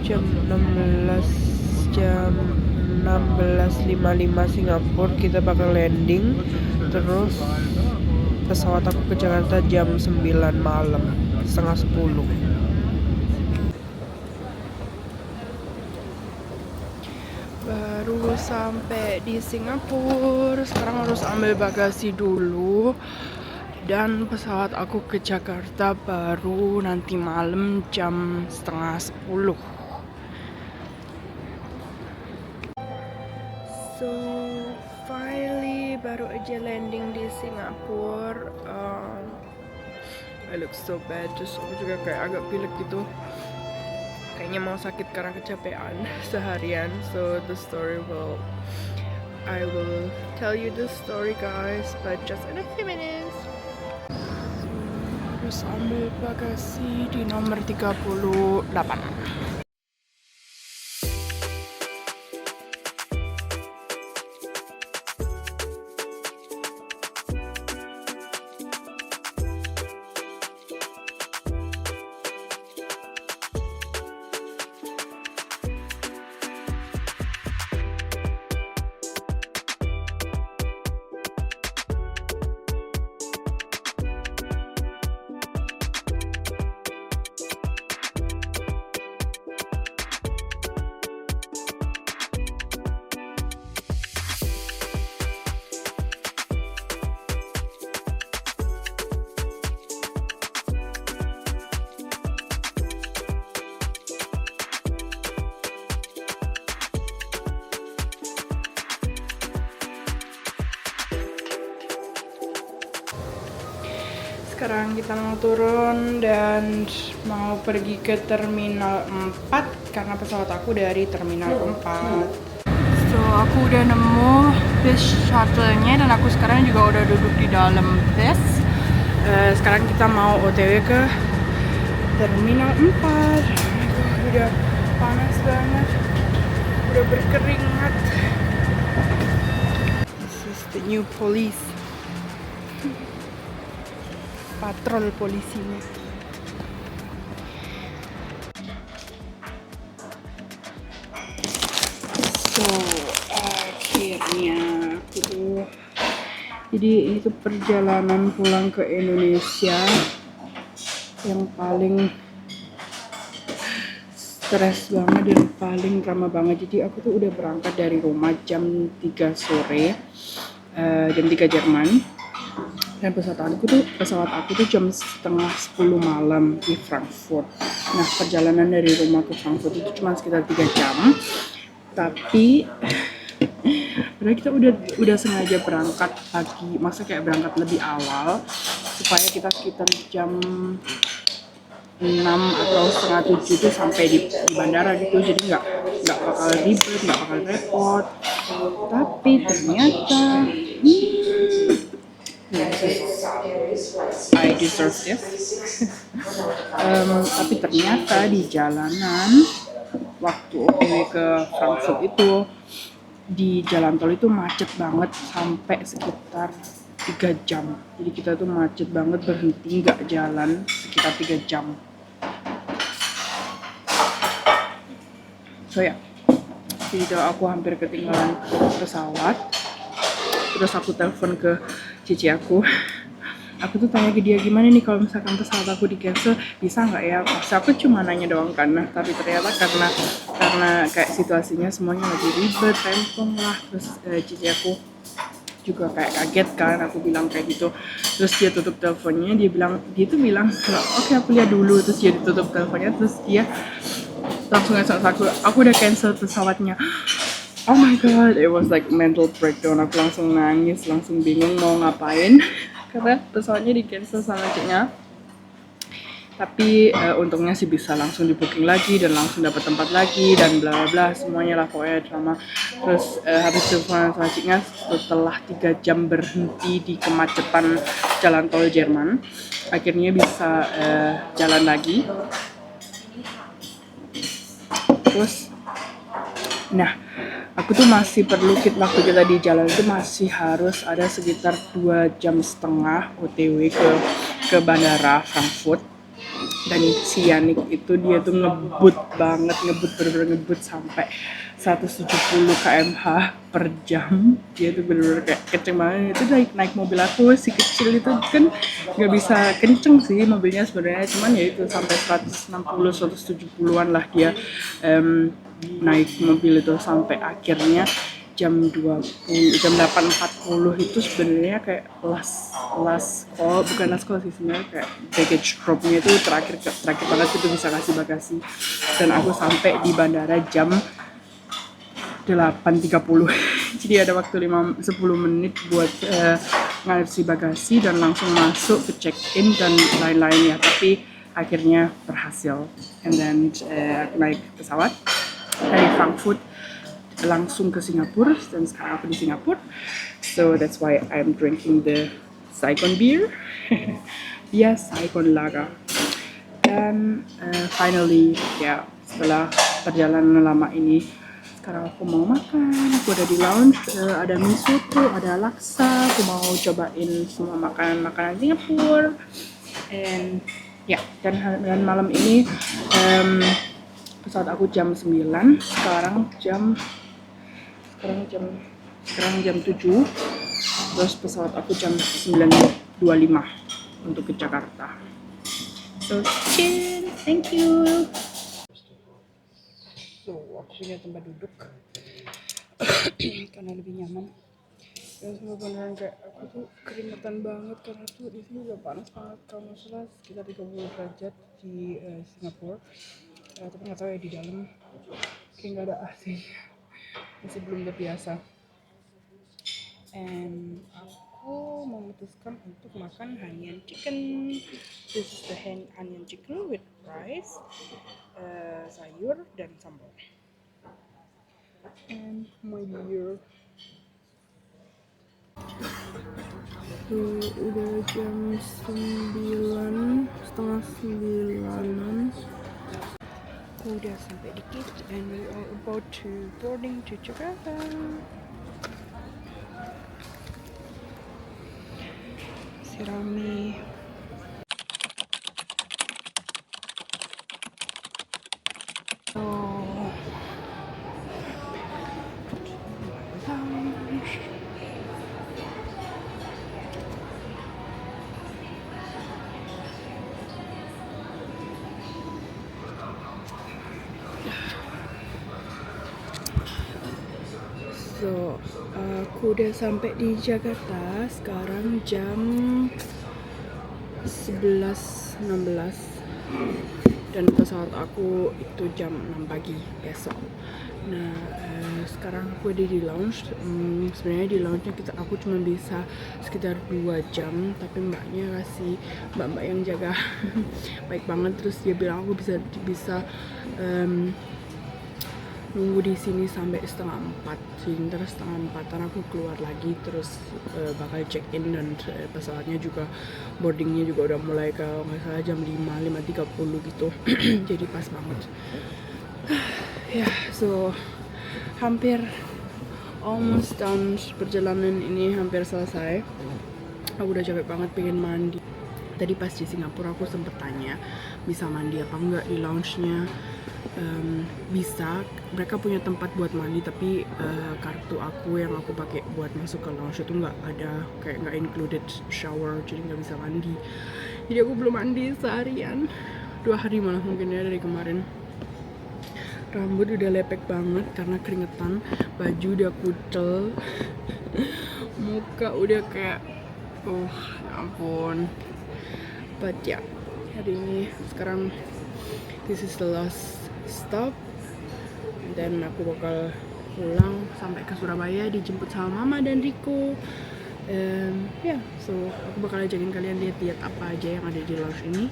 jam 16.55 Singapura kita bakal landing. Terus pesawat aku ke Jakarta jam 9 malam, setengah 10. Baru sampai di Singapura. Sekarang harus ambil bagasi dulu. Dan pesawat aku ke Jakarta baru nanti malam jam setengah 10. So finally baru aja landing di Singapura. I look so bad, terus aku juga kayak agak pilek gitu. Kayaknya mau sakit karena kecapean seharian. So I will tell you the story guys, but just in a few minutes. Harus ambil bagasi di nomor 38. Sekarang kita mau turun dan mau pergi ke Terminal 4 karena pesawat aku dari Terminal 4. So, aku udah nemu bus shuttle-nya dan aku sekarang juga udah duduk di dalam bus. Sekarang kita mau OTW ke Terminal 4. Udah panas banget, udah berkeringat. This is the new police. Patrol polisinya. So akhirnya jadi itu perjalanan pulang ke Indonesia yang paling stres banget dan paling drama banget. Jadi aku tuh udah berangkat dari rumah jam 3 sore, jam 3 Jerman. Dan pesawat aku tuh jam setengah 10 malam di Frankfurt. Nah, perjalanan dari rumah ke Frankfurt itu cuma sekitar 3 jam. Tapi padahal kita udah sengaja berangkat pagi, masa kayak berangkat lebih awal supaya kita sekitar jam 6 atau setengah 7 itu sampai di bandara gitu. Jadi nggak bakal ribet, nggak bakal repot. Tapi ternyata I deserve this. Tapi ternyata di jalanan waktu OTW ke Frankfurt itu di jalan tol itu macet banget sampai sekitar 3 jam. Jadi kita tuh macet banget, berhenti nggak jalan sekitar 3 jam. So ya, jadi aku hampir ketinggalan pesawat. Terus aku telepon ke cici aku tuh tanya ke dia, gimana nih kalau misalkan pesawat aku di cancel, bisa nggak ya? Pas aku cuma nanya doang kan, tapi ternyata karena kayak situasinya semuanya lagi ribet, rempong lah. Terus cici aku juga kayak kaget kan, aku bilang kayak gitu. Terus dia tutup teleponnya, dia tuh bilang oke, aku lihat dulu. Terus dia tutup teleponnya, terus dia langsung SMS aku udah cancel pesawatnya. Oh my god, it was like mental breakdown. Aku langsung nangis, langsung bingung mau ngapain karena pesawatnya di cancel sama ciknya. Tapi untungnya sih bisa langsung di booking lagi dan langsung dapat tempat lagi dan bla bla bla, semuanya lah pokoknya drama. Terus habis telepon sama ciknya setelah 3 jam berhenti di kemacetan jalan tol Jerman, akhirnya bisa jalan lagi. Terus nah, aku tuh masih perlu waktu kita di jalan itu masih harus ada sekitar 2,5 jam OTW ke bandara Frankfurt. Dan si Yannick itu dia tuh ngebut banget, bener-bener ngebut sampai 170 km/h per jam. Dia tuh bener-bener kayak kenceng banget. Itu naik mobil aku si kecil itu kan nggak bisa kenceng sih mobilnya sebenarnya, cuman ya itu sampai 160-170-an lah dia naik mobil itu sampai akhirnya jam 8.40 itu sebenarnya kayak last call, bukan last call sih sebenarnya, kayak baggage dropnya itu terakhir banget itu bisa kasih bagasi, dan aku sampai di bandara jam 8.30. Jadi ada waktu 10 menit buat ngasih bagasi dan langsung masuk ke check in dan lain-lainnya, tapi akhirnya berhasil. And then aku naik pesawat dari Frankfurt langsung ke Singapura, dan sekarang aku di Singapura. So that's why I'm drinking the Saigon beer. Yes, Saigon Lager. Dan finally ya, setelah perjalanan lama ini, sekarang aku mau makan. Aku udah di lounge, ada mie soto, ada laksa. Aku mau cobain semua makanan Singapura. And ya, dan malam ini pesawat aku jam 9, sekarang jam 7, terus pesawat aku jam 9.25 untuk ke Jakarta. So chill, thank you. So aku punya tempat duduk karena lebih nyaman. Dan semua beneran kayak aku tuh keringetan banget karena tuh di sini udah panas banget, kalau nggak salah sekitar 30 derajat di Singapura. Tapi nggak tahu ya di dalam kayak nggak ada AC, masih belum terbiasa. And aku memutuskan untuk makan Hainan chicken. This is the Hainan chicken with rice, sayur dan sambal. And my beer. So, udah jam 9, setengah 9. Udah sampai di gate and we are about to boarding to Jakarta. Si rame. So, aku udah sampai di Jakarta. Sekarang jam 11.16 dan pesawat aku itu jam 6 pagi besok. Nah, sekarang aku ada di lounge. Sebenarnya di lounge-nya aku cuma bisa sekitar 2 jam, tapi mbaknya kasih mbak yang jaga baik banget. Terus dia bilang aku bisa nunggu di sini sampai 3:30. Terus 3:30 aku keluar lagi, terus bakal check in, dan pesawatnya juga boardingnya juga udah mulai kalau nggak salah jam 5:30 gitu. Jadi pas banget. Ya, so hampir almost done, perjalanan ini hampir selesai. Aku udah capek banget, pengen mandi. Tadi pas di Singapura aku sempet tanya bisa mandi apa enggak di lounge-nya. Bisa, mereka punya tempat buat mandi, tapi kartu aku yang aku pakai buat masuk ke lounge itu nggak ada, kayak nggak included shower, jadi nggak bisa mandi. Jadi aku belum mandi seharian, 2 hari malah mungkin ya dari kemarin. Rambut udah lepek banget karena keringetan, baju udah kucel, muka udah kayak ya ampun. But ya, hari ini sekarang this is the last stop, dan aku bakal pulang sampai ke Surabaya, dijemput sama Mama dan Riko. So aku bakal ajakin kalian lihat apa aja yang ada di lounge ini.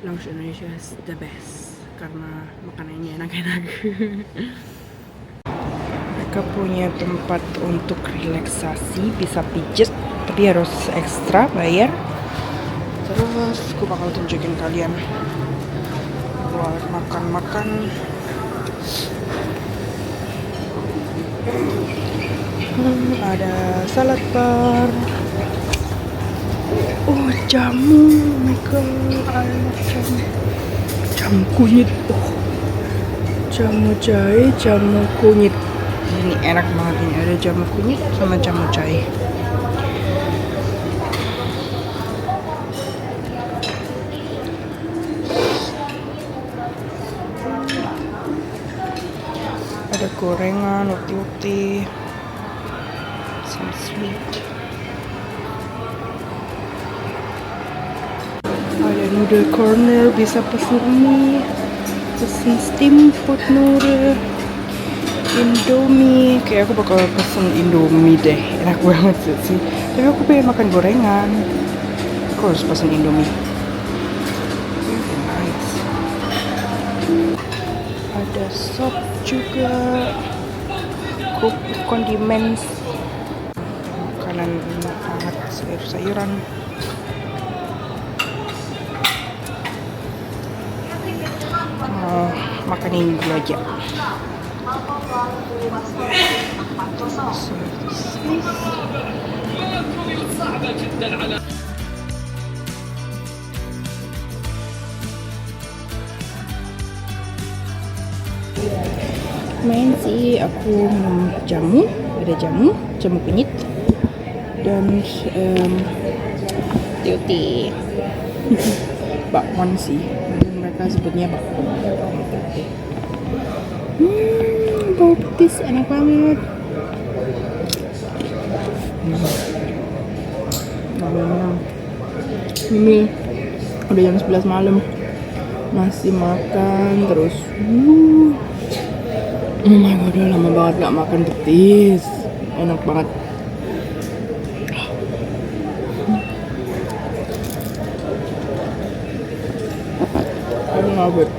Lounge Indonesia is the best karena makanannya enak-enak. Mereka punya tempat untuk relaksasi, bisa pijet tapi harus ekstra bayar. Terus aku bakal tunjukin kalian buat makan-makan. Ada salad bar. jamu, oh my god, I love jamu. Jamu kunyit, oh. Jamu jahe, jamu kunyit. Ini enak banget ini, ada jamu kunyit sama jamu jahe. Ada gorengan, uti-uti, some sweet. Ada noodle corner, bisa pesen mie, pesen steamboat noodle, Indomie. Kayak aku bakal pesen Indomie deh, enak banget sih. Tapi aku pengen makan gorengan, aku harus pesen Indomie. Nice. Ada sop juga, kondimen, makanan hangat, sayur-sayuran. Makan ini dulu aja. Main sih, aku minum jamu, ada jamu kunyit dan tiuti. Bakwan sih, mereka sebutnya bakwan. Bau petis enak banget. Ini udah jam 11 malam, masih makan terus. Oh my god, udah lama banget gak makan petis. Enak banget. I love it.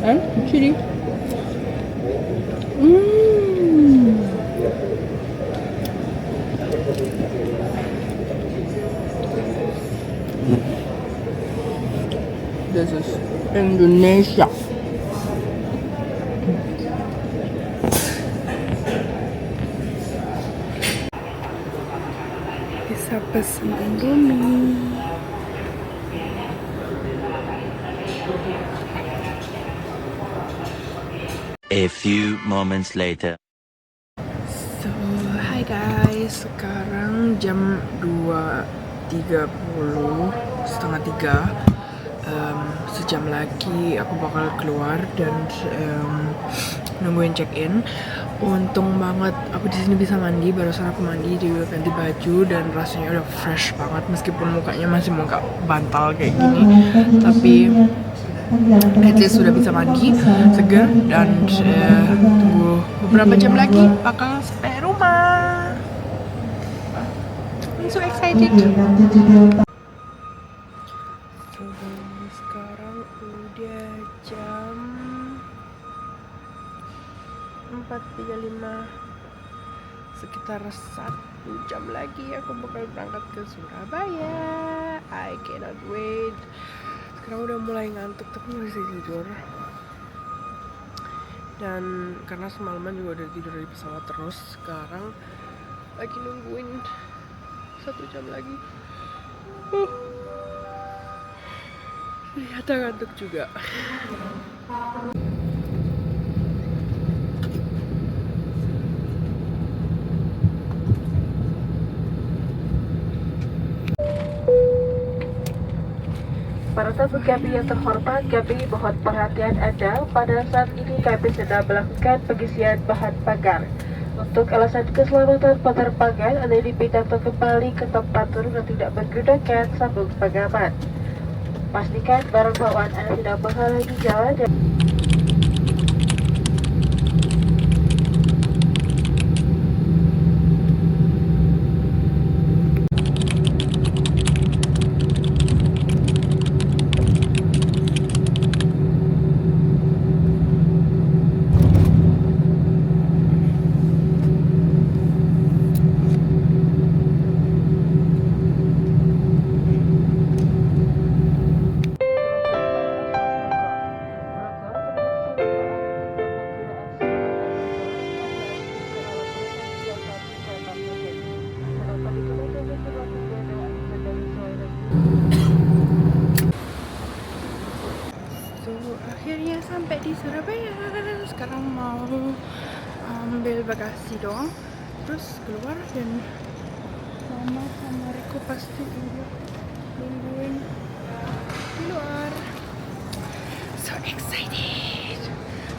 And chili. This is Indonesia. Bisa pesen Indomie. A few moments later. So, hi guys. Sekarang jam 2.30, setengah 3. Sejam lagi aku bakal keluar dan nungguin check in. Untung banget aku di sini bisa mandi. Barusan aku mandi juga ganti baju dan rasanya udah fresh banget meskipun mukanya masih muka bantal kayak gini. Tapi at least sudah bisa mandi, segar dan tunggu beberapa jam lagi bakal sampai rumah. I'm so excited. Sekarang udah jam 4.35, sekitar 1 jam lagi aku bakal berangkat ke Surabaya. I cannot wait. Sekarang udah mulai ngantuk tapi masih tidur. Dan karena semalaman juga udah tidur di pesawat terus, sekarang lagi nungguin 1 jam lagi. Ternyata ngantuk juga. Para tamu kami yang terhormat, kami mohon perhatian Anda. Pada saat ini kami sedang melakukan pengisian bahan bakar. Untuk alasan keselamatan penerbangan, Anda dipindahkan kembali ke tempat turun dan tidak menggunakan sabuk pengaman. Pastikan barang bawaan Anda tidak menghalangi jalan dan So akhirnya sampai di Surabaya. Sekarang mau ambil bagasi dong, terus keluar, dan Mama sama Riko pasti udah nungguin di luar. So excited.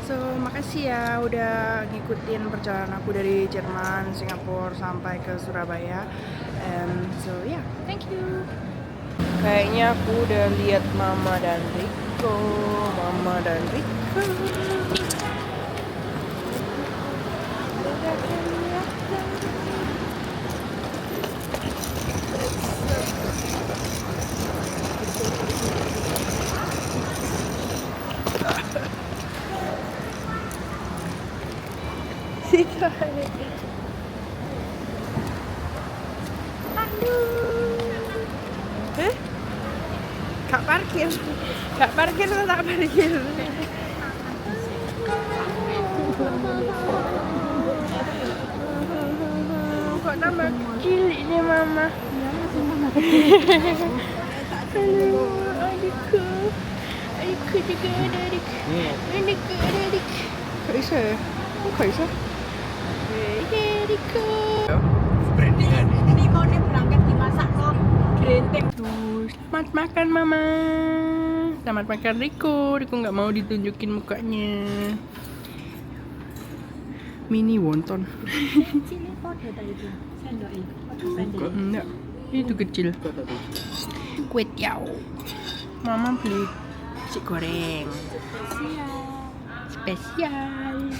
So makasih ya udah ngikutin perjalanan aku dari Jerman, Singapura sampai ke Surabaya. And so yeah, thank you. Kayaknya aku udah lihat Mama dan Riko. Mama dan Riko. Udah kelihatan. Aduh. Kak parkir. Kak parkir atau tak parkir? Kok tambah kecil ini Mama? Halo, adikku. Adikku juga ada adik. Adikku ada adik. Kok bisa ya? Kok bisa? Adikku. Ini mau nih berangkat dimasak kok. Gerenteng. Tuh, selamat makan Mama. Selamat makan Riko. Riko nggak mau ditunjukin mukanya. Mini wonton. Cili podo tadi itu. Sendok itu. Podo sendok. Enggak, itu kecil. Kue tiaw. Mama beli nasi goreng. Spesial.